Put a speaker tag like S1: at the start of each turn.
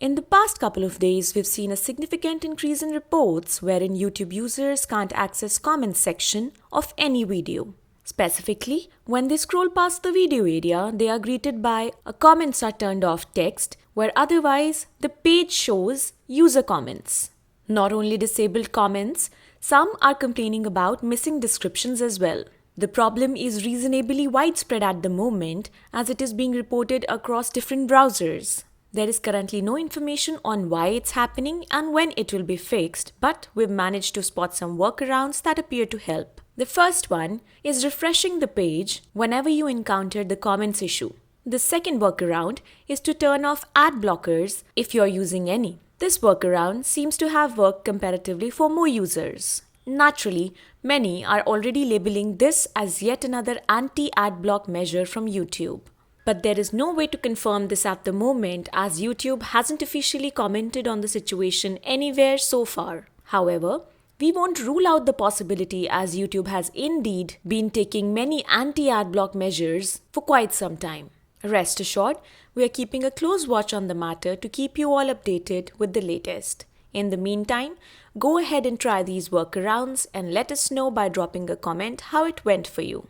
S1: In the past couple of days, we've seen a significant increase in reports wherein YouTube users can't access comments section of any video. Specifically, when they scroll past the video area, they are greeted by a comments are turned off text, where otherwise the page shows user comments. Not only disabled comments, some are complaining about missing descriptions as well. The problem is reasonably widespread at the moment as it is being reported across different browsers. There is currently no information on why it's happening and when it will be fixed, but we've managed to spot some workarounds that appear to help. The first one is refreshing the page whenever you encounter the comments issue. The second workaround is to turn off ad blockers if you're using any. This workaround seems to have worked comparatively for more users. Naturally, many are already labeling this as yet another anti-ad block measure from YouTube. But there is no way to confirm this at the moment as YouTube hasn't officially commented on the situation anywhere so far. However, we won't rule out the possibility as YouTube has indeed been taking many anti-ad block measures for quite some time. Rest assured, we are keeping a close watch on the matter to keep you all updated with the latest. In the meantime, go ahead and try these workarounds and let us know by dropping a comment how it went for you.